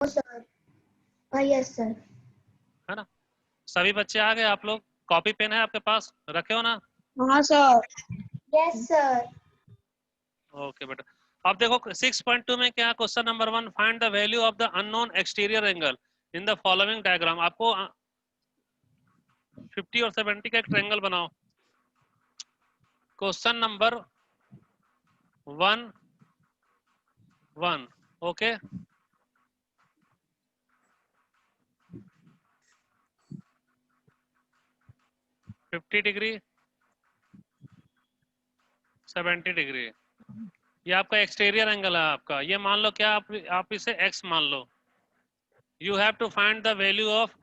Sir. Yes sir. है ना? सभी बच्चे आ गए? आप लोग कॉपी पेन है आपके पास, रखे हो ना? हाँ सर। Yes sir. ओके बेटा, अब देखो 6.2 में क्या question number 1, find the value of the unknown exterior angle in the following diagram. आपको 50 और 70 का एक ट्रायंगल बनाओ। Question number 1 okay. 50 degree 70 degree, ये आपका एक्सटीरियर एंगल है आपका। ये मान लो क्या, आप इसे x मान लो। You have to find the value of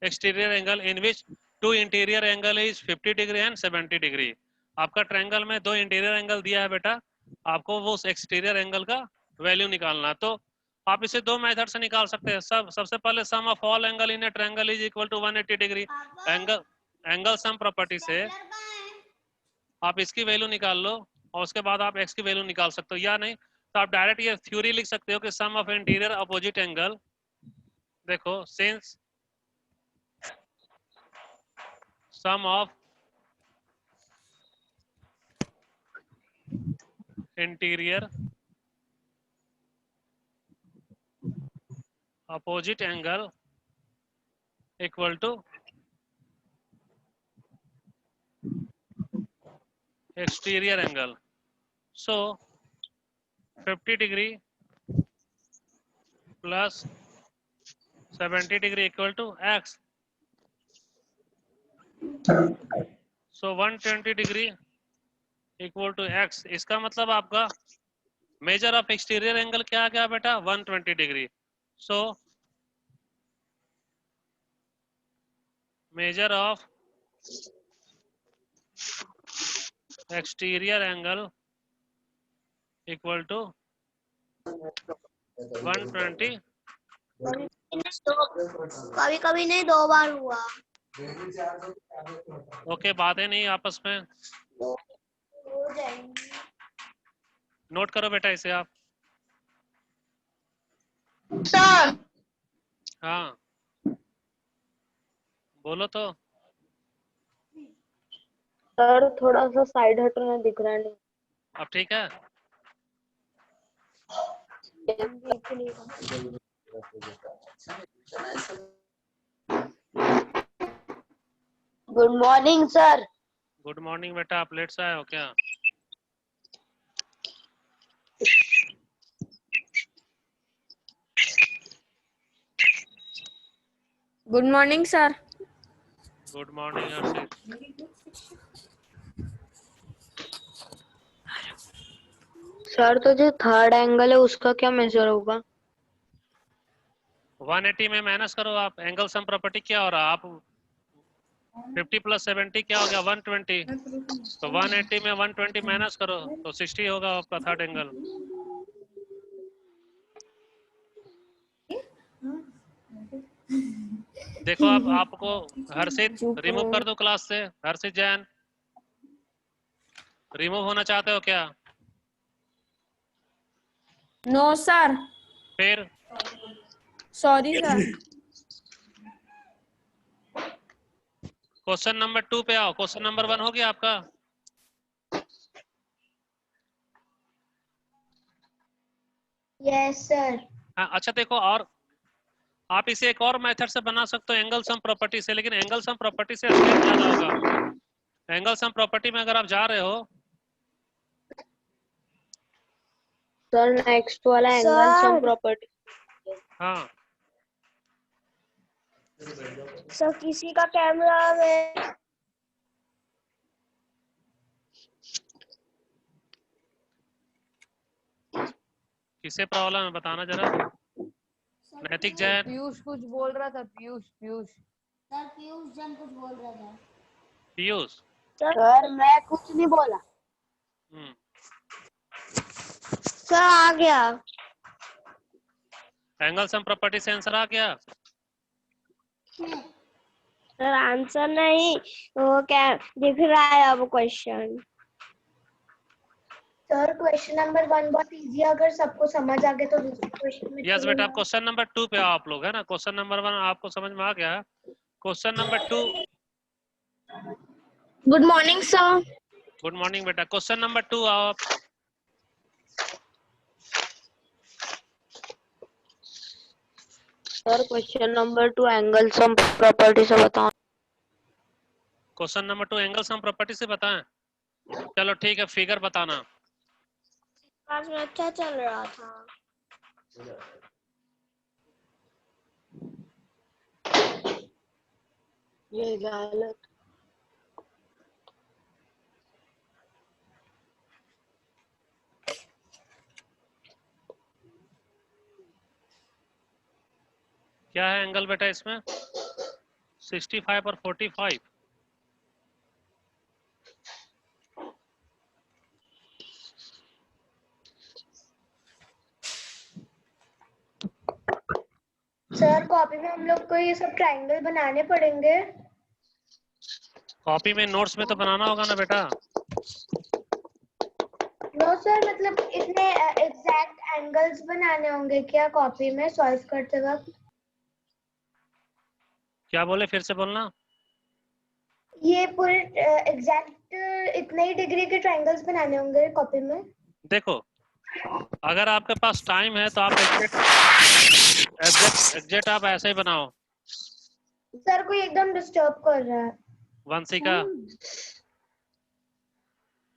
exterior angle in which two interior angle is 50 degree and 70 degree. आपका ट्रायंगल में दो इंटीरियर एंगल दिया है बेटा, आपको वो एक्सटीरियर एंगल का वैल्यू निकालना। तो आप इसे दो मेथड से निकाल सकते हैं। सबसे पहले sum of all angle in a triangle is equal to 180 degree. Angle sum property से आप इसकी वैल्यू निकाल लो और उसके बाद आप एक्स की वैल्यू निकाल सकते हो, या नहीं तो आप डायरेक्ट ये थ्योरी लिख सकते हो कि sum of interior opposite angle. देखो since sum of interior opposite angle equal to exterior angle. So 50 degree plus 70 degree equal to x. So 120 degree equal to x. इसका मतलब आपका मेजर ऑफ एक्सटीरियर एंगल क्या आ गया बेटा, 120 degree. So measure of exterior angle equal to 120। कभी कभी नहीं, 2 बार हुआ। ओके, बातें नहीं आपस में, हो जाएंगी। नोट करो बेटा इसे आप। सर। हाँ बोलो तो। सर थोड़ा सा साइड हटना, दिख रहा नहीं। अब ठीक है? Good morning sir. Good morning बेटा, आप लेट से आए हो क्या? Good morning sir. Good morning Harshit. Sir तो जो थर्ड एंगल है उसका क्या मेजर होगा? 180 में माइनस करो आप, एंगल सम प्रॉपर्टी क्या हो रहा है, आप 50 प्लस 70 क्या हो गया, 120। तो 180 में 120 माइनस करो तो 60 होगा आपका थर्ड एंगल। देखो अब आपको हर्षित रिमूव कर दो क्लास से, हर्षित जैन रिमूव होना चाहते हो क्या? No sir. फिर सॉरी सर। क्वेश्चन नंबर 2 पे आओ। क्वेश्चन नंबर 1 हो गया आपका? Yes sir. हाँ अच्छा देखो, और आप इसे एक और मेथड से बना सकते हो, एंगल सम प्रॉपर्टी से, लेकिन एंगल सम प्रॉपर्टी से स्टेप ज्यादा होगा। एंगल सम प्रॉपर्टी में अगर आप जा रहे हो सर नेक्स्ट वाला एंगल सम प्रॉपर्टी। हाँ सर किसी का कैमरा में किसे प्रॉब्लम है बताना जरा। नैतिक जैन, पीयूष कुछ बोल रहा था, पीयूष सर पीयूष जैन कुछ बोल रहा था। पीयूष। सर मैं कुछ नहीं बोला। सर आ गया। एंगल सम प्रॉपर्टी से आंसर आ गया। सर आंसर नहीं, वो क्या दिख रहा है अब क्वेश्चन। सर क्वेश्चन नंबर 1 बहुत इजी, अगर सबको समझ आ गया तो दूसरे क्वेश्चन में यस बेटा, आप चलेगा। क्वेश्चन नंबर 2 पे आओ आप लोग, है ना। क्वेश्चन नंबर 1 आपको समझ में आ गया है। Question number 2, good morning sir. Good morning बेटा। क्वेश्चन नंबर 2 आओ आप। Sir question number 2 angle sum property से बताओ। Question number 2 angle sum property से बताएं। चलो ठीक है, फिगर बताना। क्लास में अच्छा चल रहा था। ये गलत। क्या है एंगल बेटा इसमें? 65 और 45। सर कॉपी में हम लोग को ये सब ट्रायंगल बनाने पड़ेंगे। कॉपी में नोट्स में तो बनाना होगा ना बेटा। नो सर, मतलब इतने एग्जैक्ट एंगल्स बनाने होंगे क्या कॉपी में सॉल्व करते वक्त? क्या बोले, फिर से बोलना। ये पूरे एग्जैक्ट इतने ही डिग्री के ट्रायंगल्स बनाने होंगे कॉपी में? देखो, अगर आपके पास टाइम है तो आप एग्जैक्ट आप ऐसे ही बनाओ। सर कोई एकदम डिस्टर्ब कर रहा है। वंशिका,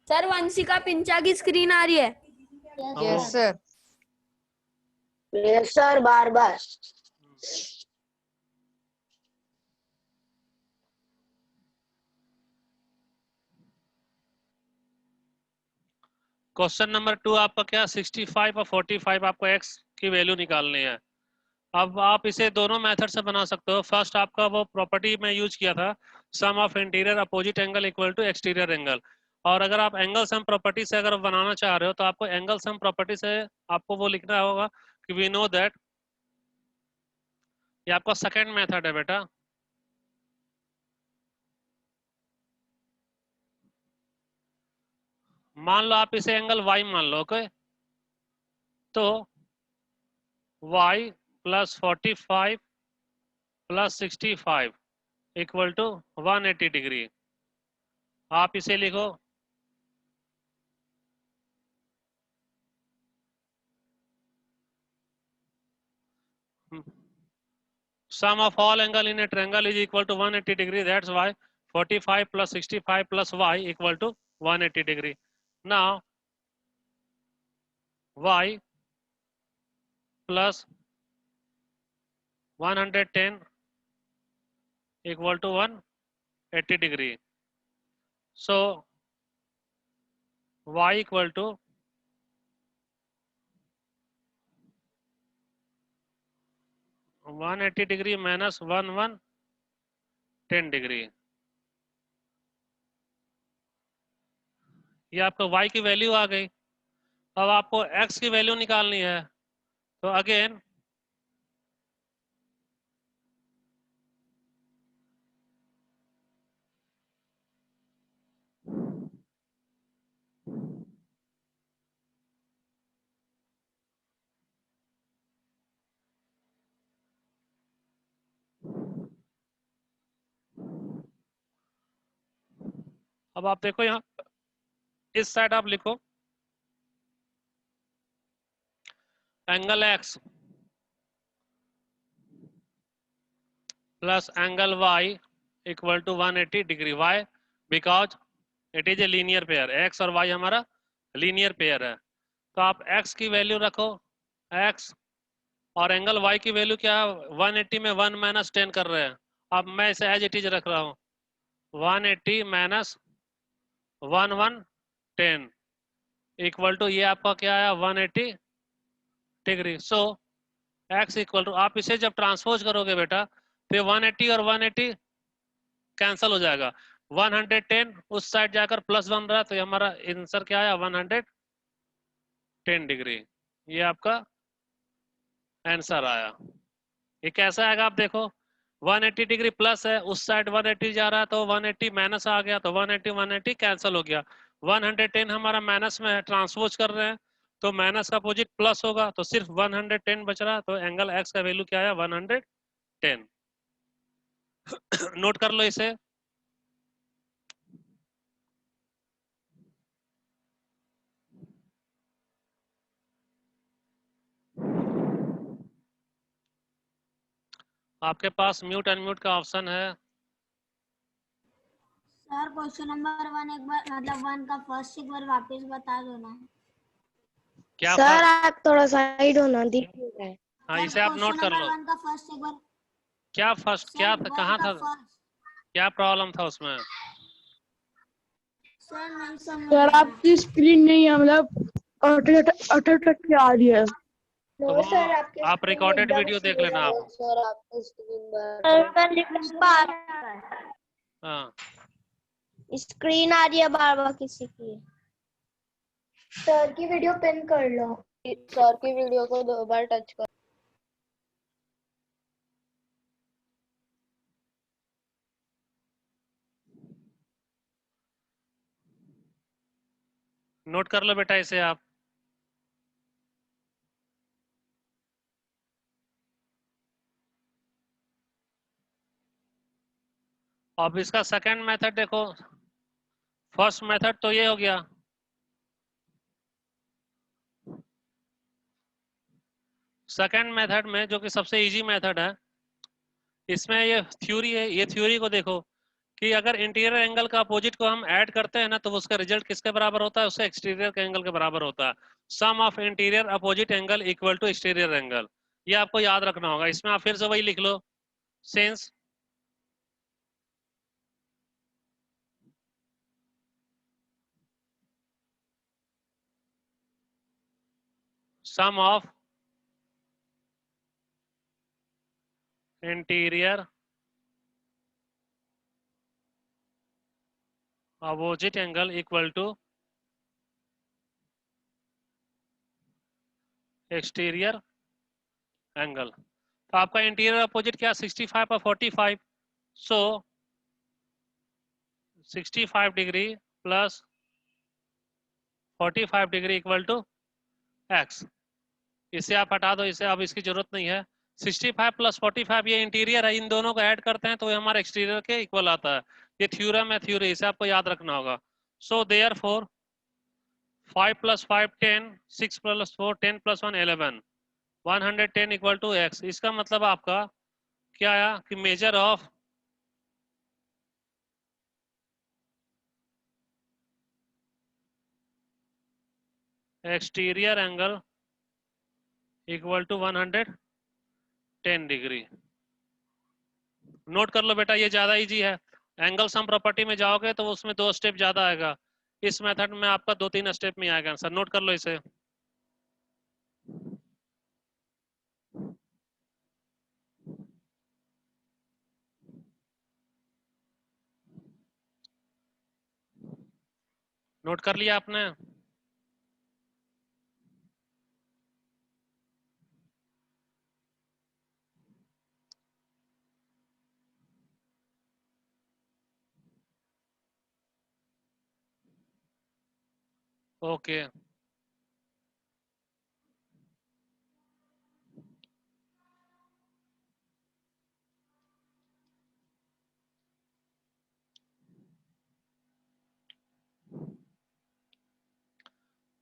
सर वंशिका पिंचा की स्क्रीन आ रही है। Yes sir. यस सर, बार बार। क्वेश्चन नंबर 2 आपका क्या, 65 और 45 आपको x की वैल्यू निकालनी है। अब आप इसे दोनों मेथड से बना सकते हो। फर्स्ट आपका वो प्रॉपर्टी में यूज किया था, sum of interior opposite angle equal to exterior angle. और अगर आप एंगल सम प्रॉपर्टी से अगर बनाना चाह रहे हो तो आपको एंगल सम प्रॉपर्टी से आपको वो लिखना होगा कि वी नो दैट, ये आपका सेकेंड मेथड है बेटा। मान लो आप इसे एंगल y मान लो, ओके। तो y plus 45 plus 65 equal to 180 degree. आप इसे लिखो sum of all angle in a triangle is equal to 180 degree. That's why 45 plus 65 plus y equal to 180 degree. Now y plus 110 equal to 180 degree. So y equal to 180 degree minus 110 degree. ये आपको y की value आ गई। अब आपको x की value निकालनी है। तो अगेन अब आप देखो यहाँ इस साइड आप लिखो angle x plus angle y equal to 180 degree. y because it is a linear pair, x और y हमारा लीनियर पेयर है। तो आप x की वैल्यू रखो x, और एंगल y की वैल्यू क्या है, 180 में 1 माइनस 10 कर रहे हैं। अब मैं इसे एज इट इज रख रहा हूँ, 180 माइनस 110 इक्वल टू ये आपका क्या आया 180 degree. So x equal to, आप इसे जब ट्रांसपोज करोगे बेटा तो 180 और 180 कैंसिल हो जाएगा। 110 उस साइड जाकर प्लस 1 रहा, तो ये हमारा आंसर क्या आया 110 डिग्री। ये आपका आंसर आया। ये कैसा आएगा आप देखो, 180 डिग्री प्लस है, उस साइड 180 जा रहा है तो 180 माइनस आ गया, तो 180 180 कैंसिल हो गया। 110 हमारा माइनस में है, ट्रांसपोज कर रहे हैं तो माइनस का अपोजिट प्लस होगा, तो सिर्फ 110 बच रहा, तो एंगल एक्स का वैल्यू क्या आया 110। नोट कर लो इसे। आपके पास म्यूट अनम्यूट का ऑप्शन है। सर क्वेश्चन नंबर 1 एक बार मतलब 1 का फर्स्ट एक बार वापस बता दो ना। क्या सर आप थोड़ा साइड होना दिख नहीं रहा है। हाँ, सर इसे आप नोट क्वेश्चन कर नंबर लो। 1 का फर्स्ट एक बार। क्या फर्स्ट, सर क्या 1 कहाँ का था, फर्स्ट। क्या प्रॉब्लम था उसमें? सर नहीं समझ सर में आया। आपकी स्क्रीन नहीं है, मतलब अटक के आ रही है। तो नो वो सर, आपके आप स्क्रीन रिकॉर्डेड एकदम वीडियो देख स्मूथ लेना है। आप। सर आपकी स्क्रीन हाँ, स्क्रीन आ रही है बार बार किसी की। सर की वीडियो पिन कर लो। सर की वीडियो को 2 बार टच कर। नोट कर लो बेटा इसे आप। अब इसका सेकंड मेथड देखो। फर्स्ट मेथड तो ये हो गया, सेकंड मेथड में जो कि सबसे इजी मेथड है, इसमें ये थ्योरी है, ये थ्योरी को देखो कि अगर इंटीरियर एंगल का अपोजिट को हम ऐड करते हैं ना तो उसका रिजल्ट किसके बराबर होता है, उससे एक्सटीरियर के एंगल के बराबर होता है। Sum of interior opposite angle equal to exterior angle, ये आपको याद रखना होगा। इसमें आप फिर से वही लिख लो, since sum of interior opposite angle equal to exterior angle. तो आपका इंटीरियर अपोजिट क्या 65 और 45, so 65 degree plus 45 degree equal to x. इसे आप हटा दो, इसे अब इसकी जरूरत नहीं है। 65 प्लस 45 ये इंटीरियर है, इन दोनों को ऐड करते हैं तो ये हमारा एक्सटीरियर के इक्वल आता है। ये थ्योरम है, थ्योरी, इसे आपको याद रखना होगा। So therefore 5 plus 5 10, 6 plus 4 10 plus 1 11, 110 equal to x. इसका मतलब आपका क्या आया कि measure of exterior angle equal to 110 degree. Note कर लो बेटा, ये ज्यादा इजी है। एंगल सम प्रॉपर्टी में जाओगे तो उसमें 2 स्टेप ज्यादा आएगा, इस मेथड में आपका 2-3 स्टेप में आएगा आंसर। नोट कर लो इसे। नोट कर लिया आपने? ओके,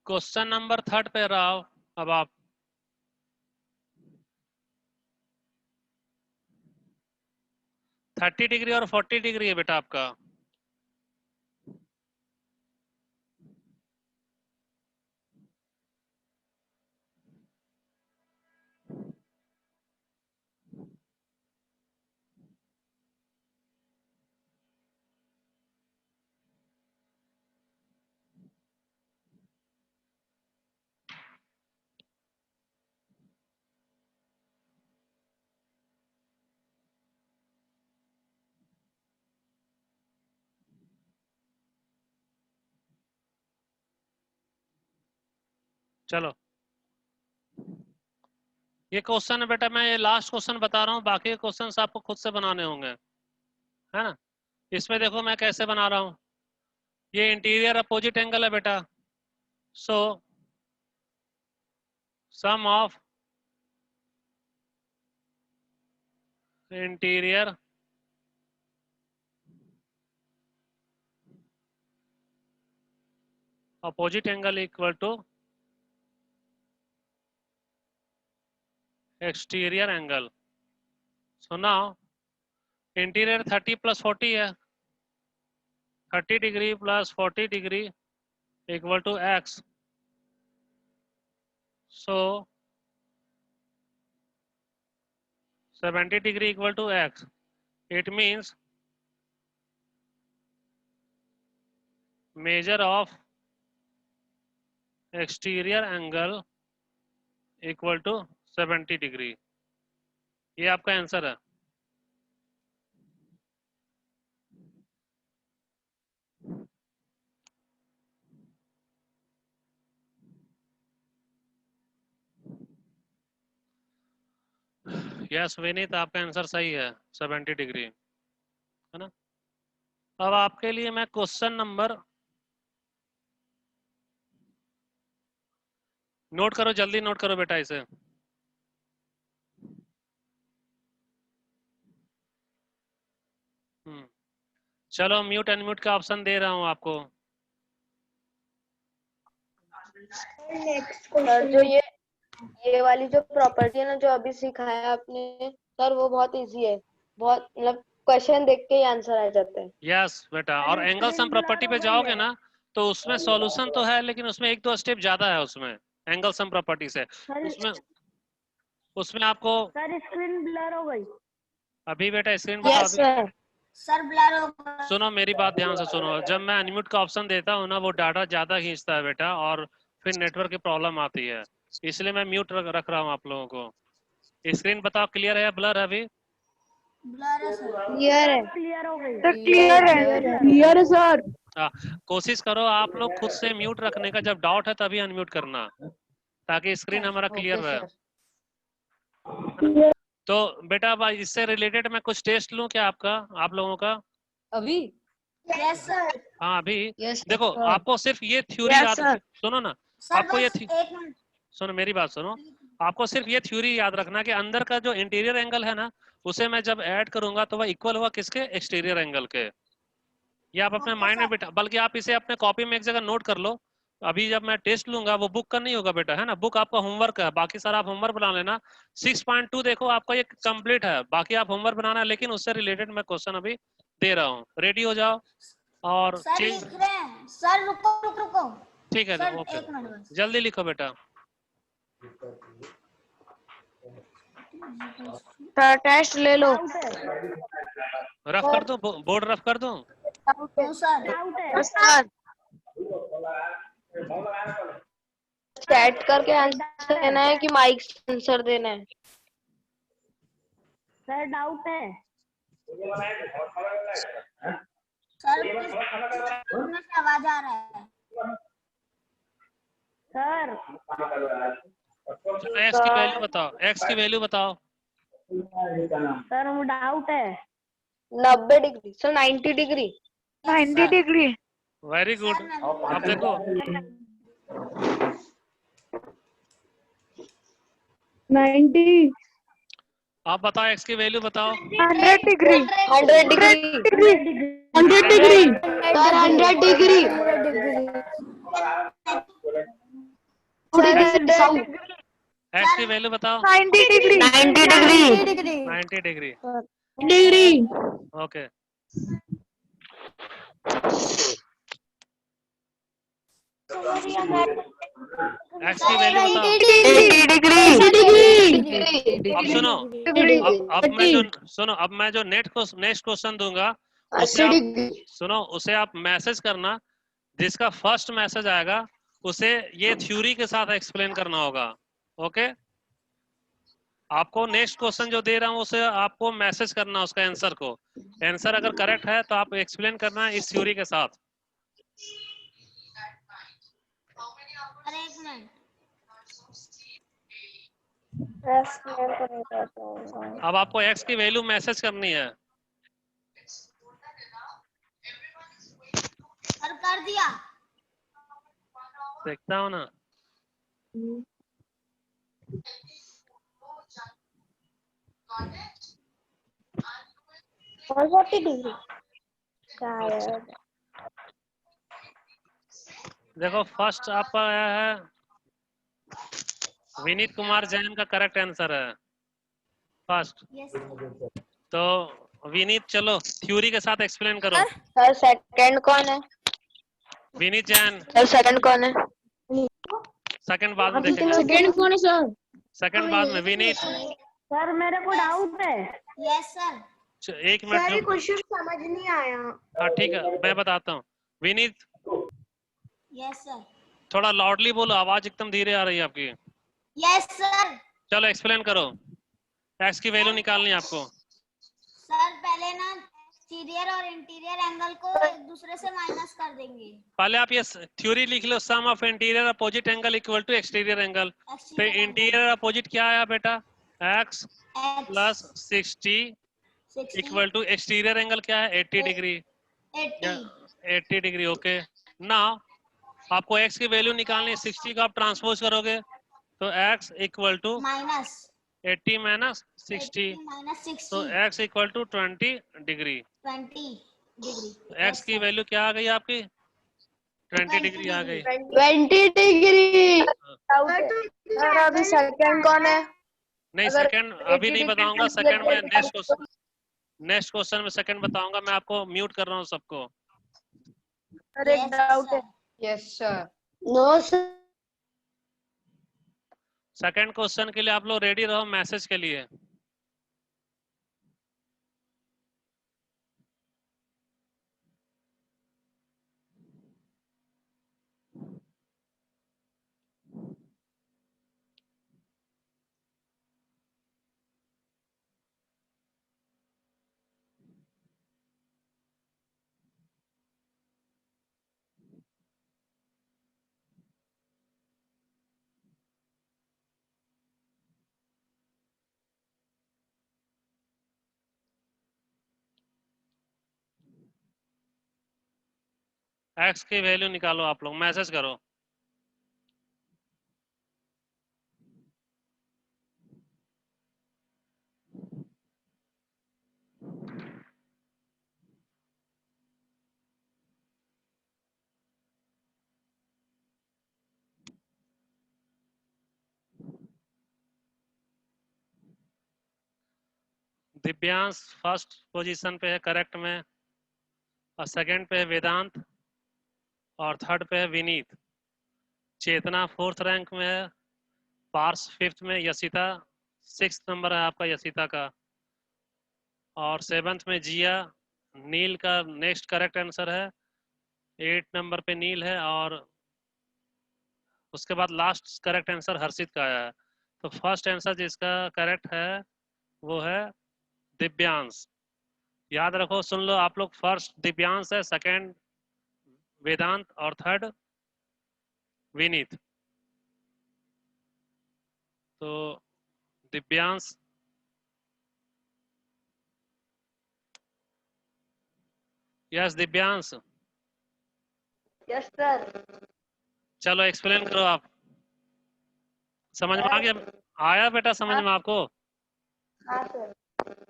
क्वेश्चन नंबर 3 पे रहो अब आप। थर्टी डिग्री और 40 डिग्री है बेटा आपका। चलो, ये क्वेश्चन है बेटा, मैं ये लास्ट क्वेश्चन बता रहा हूँ, बाकी क्वेश्चन आपको खुद से बनाने होंगे, है ना। इसमें देखो मैं कैसे बना रहा हूँ। ये इंटीरियर अपोजिट एंगल है बेटा, so sum of interior opposite angle equal to exterior angle. So now interior 30 plus 40 है, 30 degree plus 40 degree equal to x. So 70 degree equal to x. It means measure of exterior angle equal to 70 degree. ये आपका answer है. Yes Vineet, आपका answer सही है, 70 degree है ना. अब आपके लिए मैं क्वेश्चन नंबर नोट करो, जल्दी नोट करो बेटा इसे. चलो म्यूट अनम्यूट का ऑप्शन दे रहा हूं आपको. नेक्स्ट सर जो ये वाली जो प्रॉपर्टी है ना जो अभी सिखाया आपने सर, वो बहुत इजी है, बहुत मतलब क्वेश्चन देख के ही आंसर आ जाते हैं. यस बेटा, और एंगल सम प्रॉपर्टी पे जाओगे ना तो उसमें सॉल्यूशन तो है, लेकिन उसमें एक दो स्टेप ज्यादा है उसमें एंगल सम प्रॉपर्टी से. उसमें आपको सर स्क्रीन ब्लर हो गई. अभी बेटा स्क्रीन बता यस सर. सर ब्लर हो गया। सुनो मेरी बात ध्यान से सुनो. जब मैं अनम्यूट का ऑप्शन देता हूँ ना, वो डाटा ज्यादा खींचता है बेटा, और फिर नेटवर्क की प्रॉब्लम आती है, इसलिए मैं म्यूट रख रहा हूँ आप लोगों को. स्क्रीन बताओ क्लियर है या ब्लर है अभी? ब्लर है सर। क्लियर है. क्लियर हो गई. क्लियर है. क्लियर है सर. कोशिश करो आप लोग खुद से म्यूट रखने का, जब डाउट है तभी अनम्यूट करना, ताकि स्क्रीन हमारा क्लियर रहे. तो बेटा भाई इससे रिलेटेड मैं कुछ टेस्ट लूं क्या आपका, आप लोगों का? अभी यस सर। हाँ अभी. Yes, देखो sir. आपको सिर्फ ये थ्योरी Yes, याद, sir. सुनो ना, सर आपको ये बस एक मिनट। सुनो मेरी बात सुनो. आपको सिर्फ ये थ्योरी याद रखना कि अंदर का जो इंटीरियर एंगल है ना, उसे मैं जब ऐड करूंगा तो वह इक्वल हुआ किसके? एक्सटीरियर एंगल के. ये आप अपने Okay, माइंड में sir. बेटा, बल्कि आप इसे अपने कॉपी में एक जगह नोट कर लो. अभी जब मैं टेस्ट लूंगा वो बुक का नहीं होगा बेटा, है ना, बुक आपका होमवर्क है, बाकी सारा आप होमवर्क बना लेना. 6.2 देखो आपका ये कंप्लीट है, बाकी आप होमवर्क बनाना है, लेकिन उससे रिलेटेड मैं क्वेश्चन अभी दे रहा हूँ. रेडी हो जाओ और सर चेंज. लिख रहे हैं सर, रुको रुको रुको ठीक है सर, ओके, एक मिनट बस। जल्दी लिखो बेटा. सर टेस्ट ले लो. रफ कर दूं, बोर्ड रफ कर दूं? क्यों सर? सर चैट करके आंसर देना है कि माइक से आंसर देना है? सर डाउट है. सर में से आवाज आ रहा है। सर एक्स की वैल्यू बताओ, एक्स की वैल्यू बताओ. सर वो डाउट है. 90 degree sir. 90 degree. 90 degree. Very good. अब देखो 90. आप बताओ एक्स की वैल्यू बताओ. 100 degree. 100 degree. 100 degree. Sir 100 degree. X की वैल्यू बताओ. 90 degree. 90 degree. 90 degree. Degree. Okay. X की वैल्यू बताओ. 80 डिग्री. अब सुनो, अब मैं जो नेक्स्ट क्वेश्चन दूंगा, उसे 80 आप डिग्री. सुनो, उसे आप मैसेज करना. जिसका फर्स्ट मैसेज आएगा उसे ये थ्योरी के साथ एक्सप्लेन करना होगा. ओके. आपको नेक्स्ट क्वेश्चन जो दे रहा हूँ उसे आपको मैसेज करना, उसका आंसर को. आंसर अगर करेक्ट है तो आप एक्सप्लेन करना इस थ्योरी के साथ. अरे एक मिनट। अब आपको एक्स की वैल्यू मैसेज करनी है. सर का कर दिया। देखता हूँ ना। 140 डिग्री शायद। देखो फर्स्ट आपका आया है विनीत कुमार जैन का करेक्ट आंसर है फर्स्ट। Yes sir. तो विनीत चलो थ्योरी के साथ एक्सप्लेन करो। सर सेकंड कौन है? विनीत जैन सर सेकंड कौन है? सेकंड बाद में देखेंगे। सेकंड कौन है सर? सेकंड बाद में। विनीत सर मेरे को डाउट है। Yes sir. एक मिनट सर ये जो। क्वेश्चन समझ नहीं आया। हाँ ठीक है मैं बताता हूँ। Vineet yes sir. थोड़ा लाउडली बोलो, आवाज एकदम धीरे आ रही है आपकी। Yes sir. चलो एक्सप्लेन करो। एक्स की वैल्यू निकालनी है आपको। सर पहले ना एक्सटीरियर और इंटीरियर एंगल को एक दूसरे से माइनस कर देंगे। पहले आप ये थ्योरी लिख लो, sum of interior opposite angle equal to exterior angle. तो एक्सटीरियर इंटीरियर अपोजिट क्या आया बेटा? X plus 60 equal to exterior angle क्या है? 80 डिग्री। 80। 80 degree okay. नाउ आपको x की वैल्यू निकालनी है। 60 का आप ट्रांसपोज करोगे तो x equal to minus 80 minus 60 minus तो 60 x equal to 20 degree. 20 degree. x की वैल्यू क्या आ गई आपकी? 20 डिग्री आ गई। 20 डिग्री। सर तो सर अभी सेकंड कौन है? नहीं अगर सेकंड अभी 80 नहीं डिग्री बताऊंगा। से सेकंड में लेकर नेक्स्ट क्वेश्चन में सेकंड बताऊंगा। मैं आपको म्यूट कर रहा हूँ सबको। सर एक डाउट है। Yes sir. No sir. Second question के लिए आप लोग रेडी रहो मैसेज के लिए। एक्स की वैल्यू निकालो आप लोग, मैसेज करो। दिव्यांश फर्स्ट पोजीशन पे है करेक्ट में, और सेकंड पे है वेदांत, और थर्ड पे है विनीत। चेतना फोर्थ रैंक में है, पार्स फिफ्थ में, यशिता सिक्स नंबर है आपका यशिता का, और सेवंथ में जिया। नील का नेक्स्ट करेक्ट आंसर है, 8 नंबर पे नील है, और उसके बाद लास्ट करेक्ट आंसर हर्षित का आया है। तो फर्स्ट आंसर जिसका करेक्ट है वो है दिव्यांश। याद रखो, सुन लो आप लोग, फर्स्ट दिव्यांश है, सेकंड वेदांत, और थर्ड विनीत। तो Divyansh yes Divyansh yes sir. चलो एक्सप्लेन करो आप। समझ में आ गया? आया बेटा समझ में आपको? हाँ सर।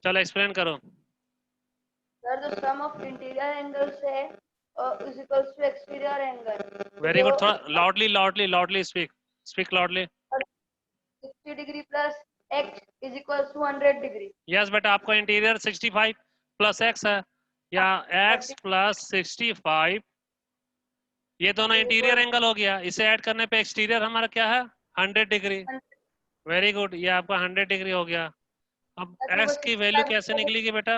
चलो एक्सप्लेन करो। सर जो सम ऑफ इंटीरियर एंगल्स है is equals to exterior angle. Very good. थोड़ा loudly speak loudly. 60 degree plus x is equals to 100 degree. Yes बेटा, आपका इंटीरियर 65 प्लस x है, या x प्लस 65, ये दोनों इंटीरियर एंगल हो गया। इसे ऐड करने पे एक्सटीरियर हमारा क्या है? 100 डिग्री। वेरी गुड, ये आपका 100 डिग्री हो गया। अब x की वैल्यू कैसे निकलेगी बेटा?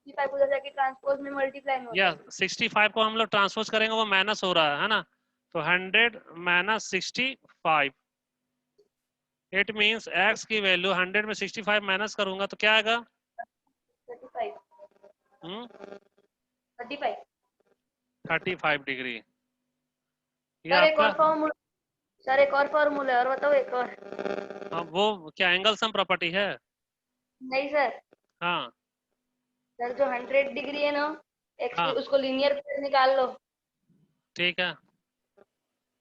65 को जैसा कि ट्रांसपोज में मल्टीप्लाई होता या है। 65 को हम लोग ट्रांसपोज करेंगे, वो माइनस हो रहा है ना, तो 100 माइनस 65, इट मींस x की वैल्यू 100 में 65 माइनस करूंगा तो क्या आएगा? 35 35 35 डिग्री। ये सर एक आपका और फॉर्मूला। सर एक और फॉर्मूला है, और बताओ एक और। वो क्या एंगल सम प्रॉपर्टी है? नहीं सर। हाँ सर जो 100 डिग्री है ना, हाँ उसको लीनियर निकाल लो। ठीक है।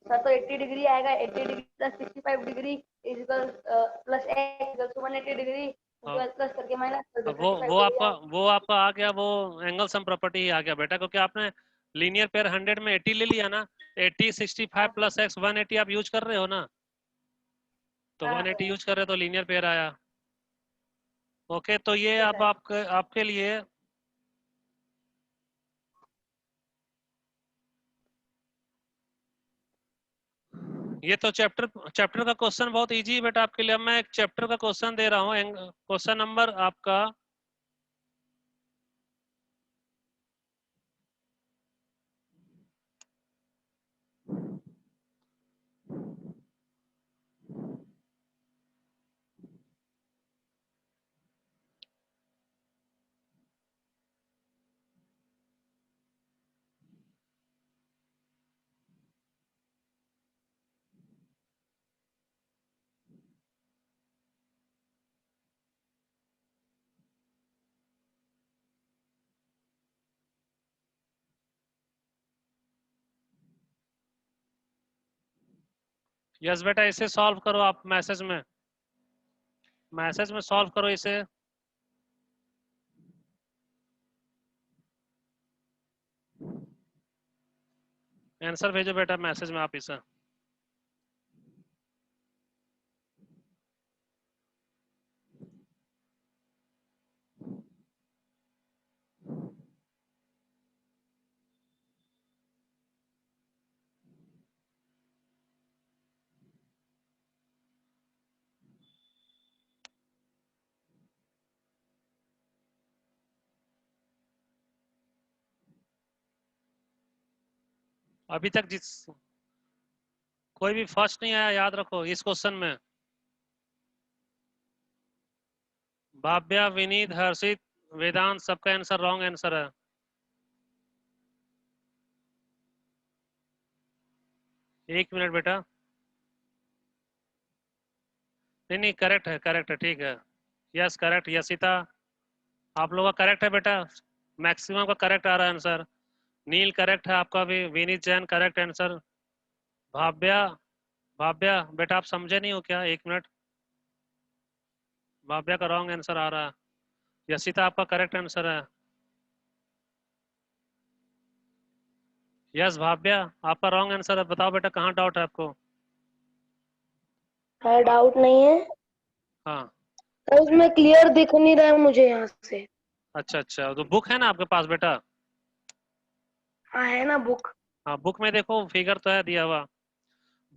सर तो 80 डिग्री आएगा, 80 degree plus 65 degree is equal plus x equal to 180 degree, उसके हाँ, बाद प्लस करके माइनस कर तो दो, 35 वो डिग्री आपका आएगा। वो आपका आ गया, वो एंगल सम प्रॉपर्टी ही आ गया बेटा, क्योंकि आपने लीनियर पेयर 100 में 80 ले लिया ना। 80 65 प्लस एक्स 180 आप यूज कर रहे हो ना, तो हाँ 180 यूज कर रहे हो तो लीनियर पेयर आया। ओके, तो ये ठीक है अब सर। आपके लिए ये तो चैप्टर चैप्टर का क्वेश्चन बहुत इजी है बेटा आपके लिए। अब मैं एक चैप्टर का क्वेश्चन दे रहा हूँ, क्वेश्चन नंबर आपका यस बेटा, इसे सॉल्व करो आप मैसेज में सॉल्व करो इसे। आंसर भेजो बेटा मैसेज में आप इसे। अभी तक जिस कोई भी फर्स्ट नहीं आया, याद रखो इस क्वेश्चन में। भाव्या, विनीत, हर्षित, वेदांत, सबका आंसर रॉन्ग आंसर है। एक मिनट बेटा। नहीं नहीं, करेक्ट है, ठीक है। यस करेक्ट, यशिता आप लोगों का करेक्ट है बेटा, मैक्सिमम का करेक्ट आ रहा है आंसर। नील करेक्ट है आपका भी, विनीत जैन करेक्ट आंसर। भाव्या, भाव्या बेटा आप समझे नहीं हो क्या, एक मिनट। भाव्या का रॉन्ग आंसर आ रहा है। यशिता आपका करेक्ट आंसर है। यस भाव्या आपका रॉन्ग आंसर है। बताओ बेटा कहाँ डाउट है आपको। सर डाउट नहीं है हाँ, सर, उसमें क्लियर दिख नहीं रहा है मुझे यहाँ से। अच्छा, तो बुक है ना आपके पास बेटा। हाँ है ना बुक। हाँ, बुक में देखो फिगर तो है दिया हुआ।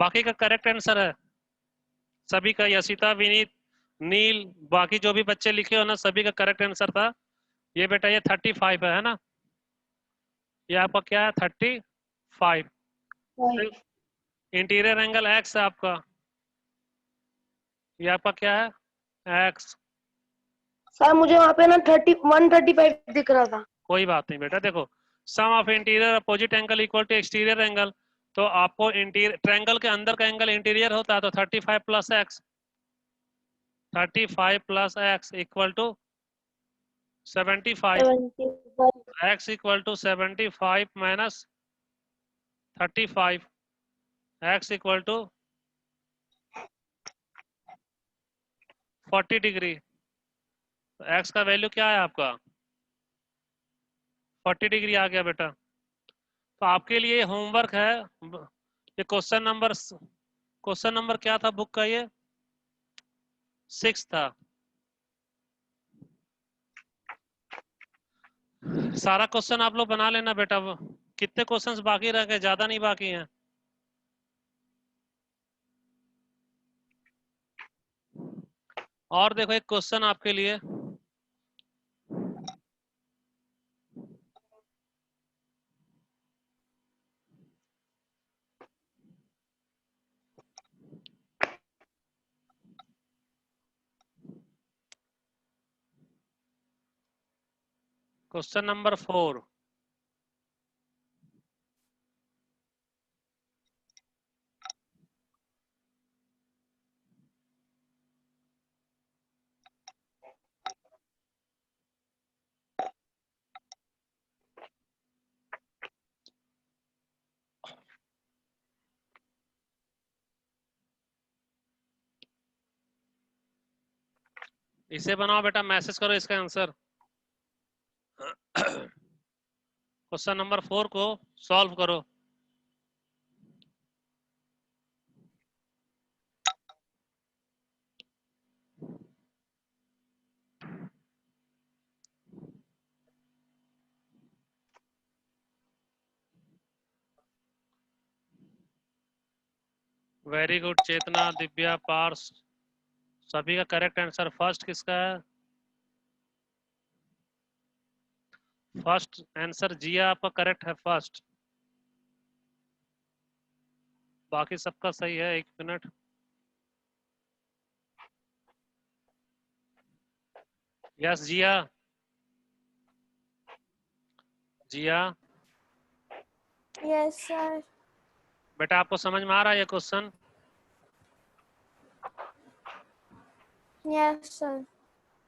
बाकी का करेक्ट आंसर है सभी का। यशिता, विनीत, नील, बाकी जो भी बच्चे लिखे हो ना, सभी का करेक्ट आंसर था ये बेटा। ये 35 है ना, ये आपका क्या है 35। इंटीरियर एंगल एक्स है आपका, ये आपका क्या है एक्स। सर मुझे वहाँ पे ना 135 दिख रहा था। कोई बात नहीं बेटा, देखो sum of interior opposite angle equal to exterior angle. तो आपको इंटीरियर ट्रायंगल के अंदर का एंगल इंटीरियर होता है, तो 35 plus x, 35 plus x equal to 75। 75। X equal to 75 minus 35, x equal to 40 degree. X का वैल्यू क्या है आपका 40 डिग्री आ गया बेटा। तो आपके लिए होमवर्क है, ये क्वेश्चन नंबर क्या था बुक का, ये 6 था। सारा क्वेश्चन आप लोग बना लेना बेटा। कितने क्वेश्चंस बाकी रह गए, ज्यादा नहीं बाकी हैं। और देखो एक क्वेश्चन आपके लिए, क्वेश्चन नंबर 4। इसे बनाओ बेटा, मैसेज करो इसका आंसर। क्वेश्चन नंबर 4 को सॉल्व करो। वेरी गुड चेतना, दिव्या, पार्स, सभी का करेक्ट आंसर। फर्स्ट किसका है? फर्स्ट आंसर जिया आपका करेक्ट है फर्स्ट। बाकी सबका सही है। 1 मिनट। यस जिया, जिया यस सर। बेटा आपको समझ में आ रहा है ये क्वेश्चन? Yes sir.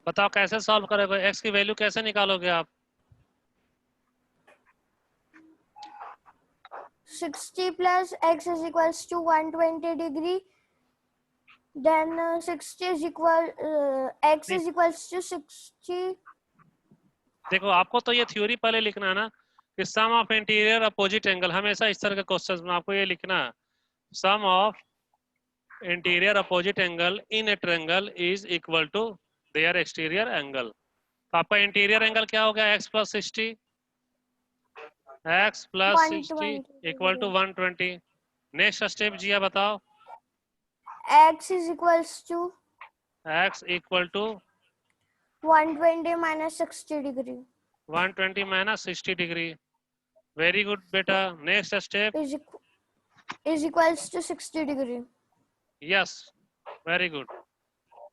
बताओ कैसे सॉल्व करोगे? एक्स की वैल्यू कैसे निकालोगे आप? 60 plus x is equals to 120 degree. Then 60 is equal x is equals to 60. देखो आपको तो ये थ्योरी पहले लिखना है ना कि sum of interior opposite angle, हमेशा इस तरह के क्वेश्चंस में आपको ये लिखना है, sum of interior opposite angle in a triangle is equal to their exterior angle. तो आपका इंटीरियर एंगल क्या हो गया? x plus 60, x plus 60 equal to 120। Next step Jiya बताओ। X is equals to x equal to 120 minus 60 degree 120 minus 60 degree. Very good बेटा। Next step. is equals to 60 degree. Yes very good.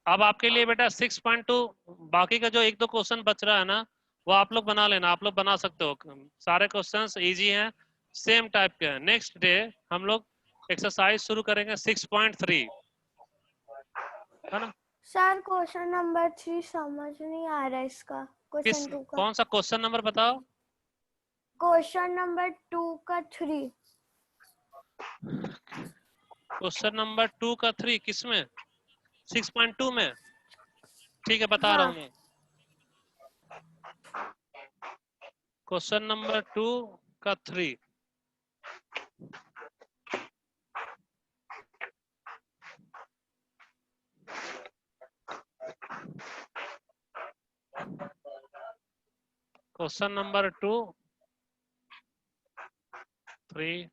अब आपके लिए बेटा 6.2, बाकी का जो 1-2 क्वेश्चन बच रहा है ना वो आप लोग बना लेना, आप लोग बना सकते हो। सारे क्वेश्चंस इजी हैं, सेम टाइप के हैं। नेक्स्ट डे हम लोग एक्सरसाइज शुरू करेंगे 6.3, है ना? सर क्वेश्चन नंबर 3 समझ नहीं आ रहा है इसका। किस क्वेश्चन 2 का कौन सा क्वेश्चन नंबर बताओ? क्वेश्चन नंबर 2 का 3। क्वेश्चन नंबर 2 का 3 किसमें? 6.2 में? ठीक है बता रहा हूँ मैं। क्वेश्चन नंबर 2 का 3 क्वेश्चन नंबर 2 3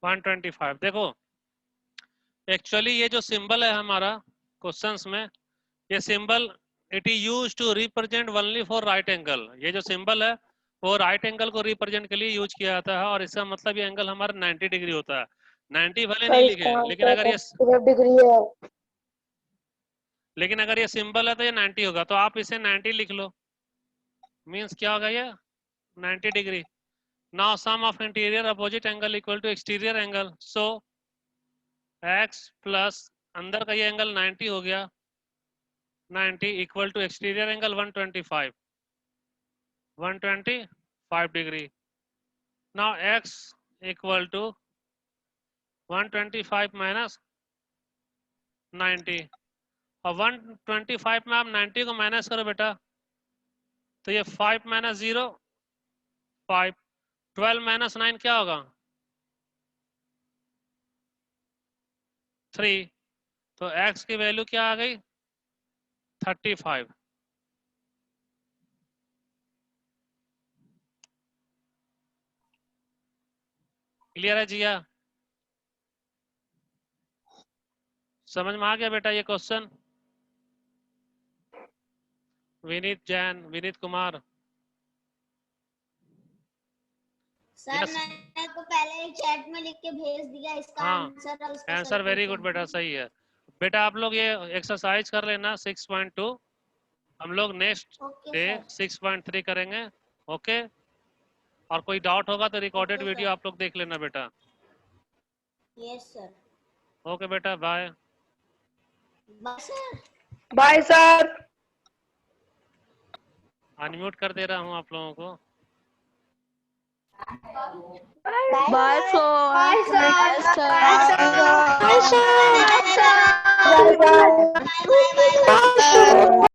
125। देखो एक्चुअली ये जो सिंबल है हमारा क्वेश्चंस में, ये symbol it is use to represent only for right angle. ये जो सिंबल है वो राइट एंगल को रिप्रेजेंट के लिए यूज किया जाता है, और इसका मतलब ये एंगल हमारा 90 डिग्री होता है। 90 भले नहीं लिखे, लेकिन अगर ये सिंबल है तो ये 90 होगा, तो आप इसे 90 लिख लो। मीन्स क्या होगा ये? 90 degree. Now sum of interior opposite angle equal to exterior angle, so x plus अंदर का ये एंगल 90 हो गया, 90 equal to exterior angle 125 degree. Now x equal to 125 minus 90, और 125 में आप 90 को माइनस करो बेटा, तो ये 5 माइनस 0 5, 12 माइनस 9 क्या होगा? 3। तो x की वैल्यू क्या आ गई? 35। क्लियर है जिया? समझ में आ गया बेटा ये question? Vineet Jain, Vineet Kumar. Sir Yes. मैंने तो पहले ही चैट में लिख के भेज दिया इसका हाँ, आंसर और उसका आंसर वेरी गुड solution। बेटा, सही है। बेटा आप लोग ये एक्सरसाइज कर लेना 6.2, हम लोग नेक्स्ट ओके डे सर। 6.3 करेंगे। ओके और कोई डाउट होगा तो रिकॉर्डेड वीडियो आप लोग देख लेना बेटा। Yes sir. ओके बेटा, bye. Bye sir. Bye sir. Unmute कर दे रहा हूँ आप लोगों को। Bye sir. Bye sir. Bye sir. Bye bye bye.